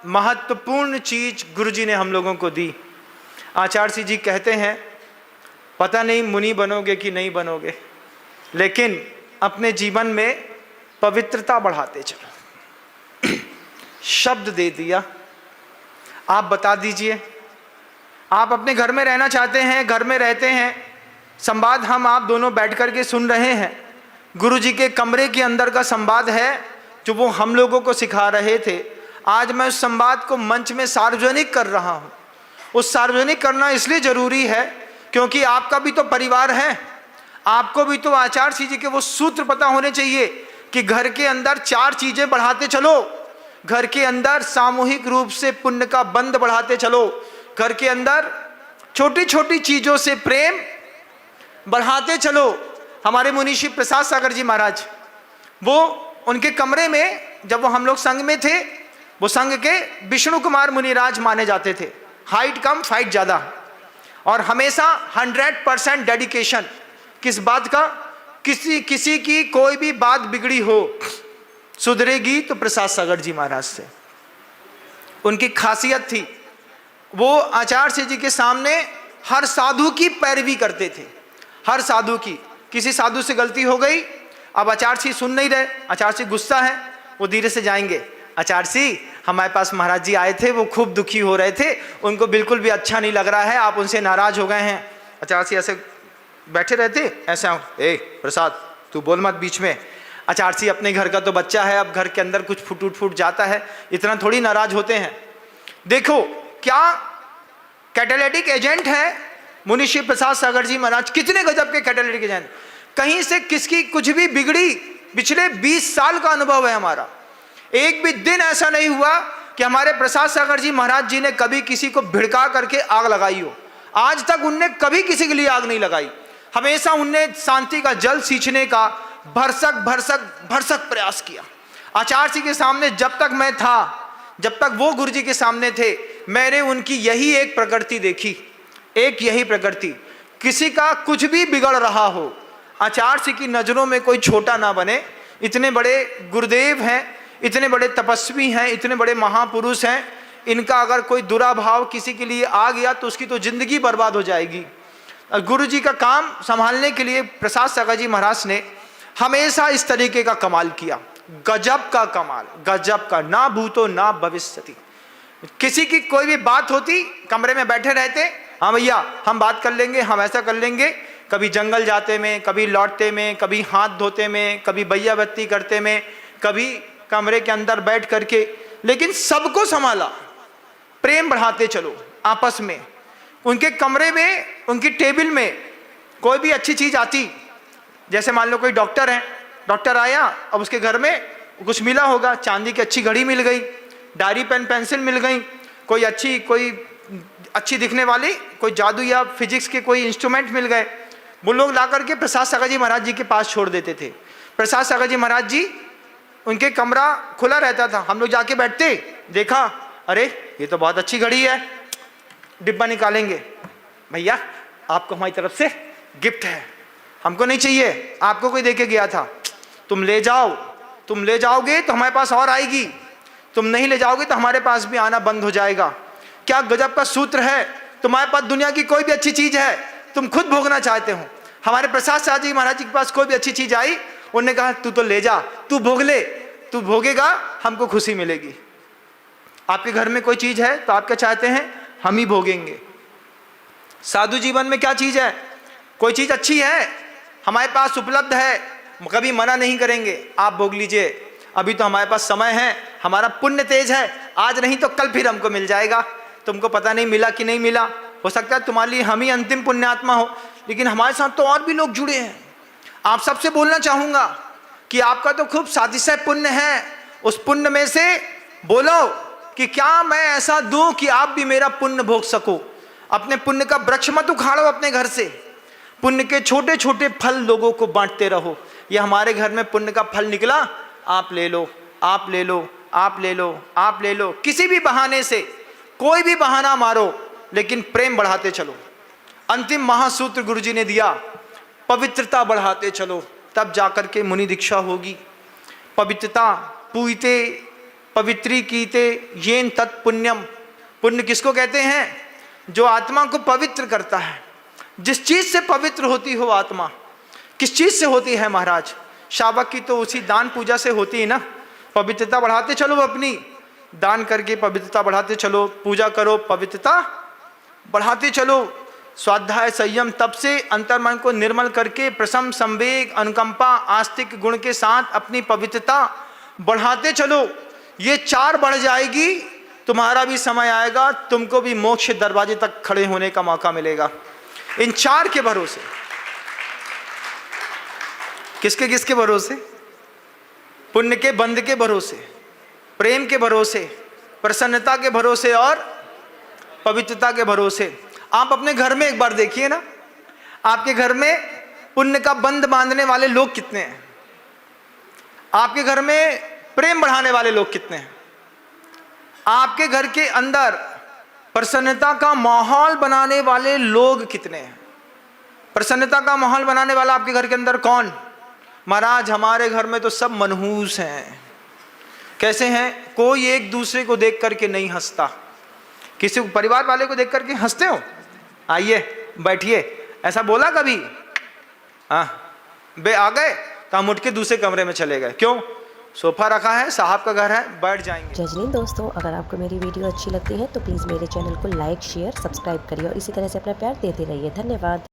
महत्वपूर्ण चीज गुरुजी ने हम लोगों को दी। आचार्य जी कहते हैं, पता नहीं मुनि बनोगे कि नहीं बनोगे, लेकिन अपने जीवन में पवित्रता बढ़ाते चलो। शब्द दे दिया, आप बता दीजिए। आप अपने घर में रहना चाहते हैं, घर में रहते हैं, संवाद हम आप दोनों बैठ कर के सुन रहे हैं। गुरुजी के कमरे के अंदर का संवाद है जो वो हम लोगों को सिखा रहे थे। आज मैं उस संवाद को मंच में सार्वजनिक कर रहा हूँ। उस सार्वजनिक करना इसलिए जरूरी है क्योंकि आपका भी तो परिवार है, आपको भी तो आचार्य जी के वो सूत्र पता होने चाहिए कि घर के अंदर 4 चीजें बढ़ाते चलो। घर के अंदर सामूहिक रूप से पुण्य का बंध बढ़ाते चलो। घर के अंदर छोटी छोटी चीजों से प्रेम बढ़ाते चलो। हमारे मुनीषी प्रसाद सागर जी महाराज, वो उनके कमरे में जब वो हम लोग संघ में थे, वो संघ के विष्णु कुमार मुनिराज माने जाते थे। हाइट कम फाइट ज्यादा, और हमेशा 100% डेडिकेशन। किस बात का? किसी की कोई भी बात बिगड़ी हो, सुधरेगी तो प्रसाद सागर जी महाराज से। उनकी खासियत थी, वो आचार्य जी के सामने हर साधु की पैरवी करते थे। हर साधु की, किसी साधु से गलती हो गई, अब आचार्य जी सुन नहीं रहे, आचार्य जी गुस्सा है, वो धीरे से जाएंगे, आचार्य जी हमारे पास महाराज जी आए थे, वो खूब दुखी हो रहे थे, उनको बिल्कुल भी अच्छा नहीं लग रहा है, आप उनसे नाराज हो गए हैं। आचार्य जी ऐसे बैठे रहते, ऐसे ए प्रसाद तू बोल मत बीच में। आचार्य जी अपने घर का तो बच्चा है, अब घर के अंदर कुछ फूट जाता है, इतना थोड़ी नाराज होते हैं। देखो क्या कैटालिटिक एजेंट है मुनीषी प्रसाद सागर जी महाराज, कितने गजब के कैटालिटिक एजेंट। कहीं से किसकी कुछ भी बिगड़ी, पिछले 20 साल का अनुभव है हमारा। एक भी दिन ऐसा नहीं हुआ कि हमारे प्रसाद सागर जी महाराज जी ने कभी किसी को भिड़का करके आग लगाई हो। आज तक उनने कभी किसी के लिए आग नहीं लगाई। हमेशा उनने शांति का जल सींचने का भरसक प्रयास किया। आचार्य जी के सामने जब तक मैं था, जब तक वो गुरु जी के सामने थे, मैंने उनकी यही एक प्रकृति देखी, एक यही प्रकृति। किसी का कुछ भी बिगड़ रहा हो, आचार्य जी की नजरों में कोई छोटा ना बने। इतने बड़े गुरुदेव हैं, इतने बड़े तपस्वी हैं, इतने बड़े महापुरुष हैं, इनका अगर कोई बुरा भाव किसी के लिए आ गया तो उसकी तो जिंदगी बर्बाद हो जाएगी। गुरु जी का काम संभालने के लिए प्रसाद सागर जी महाराज ने हमेशा इस तरीके का कमाल किया। गजब का कमाल, गजब का, ना भूतो ना भविष्यति। किसी की कोई भी बात होती, कमरे में बैठे रहते, हाँ भैया हम बात कर लेंगे, हम ऐसा कर लेंगे। कभी जंगल जाते में, कभी लौटते में, कभी हाथ धोते में, कभी बैया बत्ती करते में, कभी कमरे के अंदर बैठ करके, लेकिन सबको संभाला। प्रेम बढ़ाते चलो आपस में। उनके कमरे में, उनकी टेबल में कोई भी अच्छी चीज आती, जैसे मान लो कोई डॉक्टर है, डॉक्टर आया, अब उसके घर में कुछ मिला होगा, चांदी की अच्छी घड़ी मिल गई, डायरी पेन पेंसिल मिल गई, कोई अच्छी दिखने वाली कोई जादू या फिजिक्स के कोई इंस्ट्रूमेंट मिल गए, वो लोग ला करके प्रसाद सागर जी महाराज जी के पास छोड़ देते थे। प्रसाद सागर जी महाराज जी, उनके कमरा खुला रहता था, हम लोग जाके बैठते, देखा अरे ये तो बहुत अच्छी घड़ी है, डिब्बा निकालेंगे, भैया आपको हमारी तरफ से गिफ्ट है, हमको नहीं चाहिए, आपको कोई देके गया था, तुम ले जाओ, तुम ले जाओगे तो हमारे पास और आएगी, तुम नहीं ले जाओगे तो हमारे पास भी आना बंद हो जाएगा। क्या गजब का सूत्र है। तुम्हारे पास दुनिया की कोई भी अच्छी चीज है, तुम खुद भोगना चाहते हो। हमारे प्रसाद सागर जी महाराज जी के पास कोई भी अच्छी चीज आई, उन्होंने कहा तू तो ले जा, तू भोग ले, तू भोगेगा हमको खुशी मिलेगी। आपके घर में कोई चीज है तो आप क्या चाहते हैं, हम ही भोगेंगे। साधु जीवन में क्या चीज है, कोई चीज अच्छी है हमारे पास उपलब्ध है, कभी मना नहीं करेंगे, आप भोग लीजिए, अभी तो हमारे पास समय है, हमारा पुण्य तेज है, आज नहीं तो कल फिर हमको मिल जाएगा। तुमको पता नहीं मिला कि नहीं मिला, हो सकता है तुम्हारे लिए हम ही अंतिम पुण्यात्मा हो, लेकिन हमारे साथ तो और भी लोग जुड़े हैं। आप सबसे बोलना चाहूंगा कि आपका तो खूब सातिशय पुण्य है, उस पुण्य में से बोलो कि क्या मैं ऐसा दूं कि आप भी मेरा पुण्य भोग सको। अपने पुण्य का वृक्ष मत उखाड़ो अपने घर से, पुण्य के छोटे छोटे फल लोगों को बांटते रहो। ये हमारे घर में पुण्य का फल निकला, आप ले लो, आप ले लो, आप ले लो, आप ले लो, किसी भी बहाने से, कोई भी बहाना मारो, लेकिन प्रेम बढ़ाते चलो। अंतिम महासूत्र गुरुजी ने दिया, पवित्रता बढ़ाते चलो, तब जाकर के मुनि दीक्षा होगी। पवित्रता पूयते पवित्रीकीते येन तत्पुण्यम। पुण्य किसको कहते हैं? जो आत्मा को पवित्र करता है। जिस चीज से पवित्र होती हो आत्मा, किस चीज से होती है महाराज? शावक की तो उसी दान पूजा से होती है ना। पवित्रता बढ़ाते चलो अपनी, दान करके पवित्रता बढ़ाते चलो, पूजा करो, पवित्रता बढ़ाते चलो। स्वाध्याय संयम तप से अंतर्मन को निर्मल करके प्रशम संवेग अनुकंपा आस्तिक गुण के साथ अपनी पवित्रता बढ़ाते चलो। ये 4 बढ़ जाएगी, तुम्हारा भी समय आएगा, तुमको भी मोक्ष दरवाजे तक खड़े होने का मौका मिलेगा। इन 4 के भरोसे। किसके किसके भरोसे? पुण्य के बंध के भरोसे, प्रेम के भरोसे, प्रसन्नता के भरोसे और पवित्रता के भरोसे। आप अपने घर में एक बार देखिए ना, आपके घर में पुण्य का बंध बांधने वाले लोग कितने हैं? आपके घर में प्रेम बढ़ाने वाले लोग कितने हैं? आपके घर के अंदर प्रसन्नता का माहौल बनाने वाले लोग कितने हैं? प्रसन्नता का माहौल बनाने वाला आपके घर के अंदर कौन? महाराज हमारे घर में तो सब मनहूस हैं। कैसे हैं? कोई एक दूसरे को देख करके नहीं हंसता। किसी परिवार वाले को देख करके हंसते हो? आइए बैठिए, ऐसा बोला कभी? हाँ बे आ गए तो हम उठ के दूसरे कमरे में चले गए। क्यों? सोफा रखा है, साहब का घर है, बैठ जाएंगे। जजनीन दोस्तों, अगर आपको मेरी वीडियो अच्छी लगती है तो प्लीज़ मेरे चैनल को लाइक शेयर सब्सक्राइब करिए और इसी तरह से अपना प्यार देते रहिए। धन्यवाद।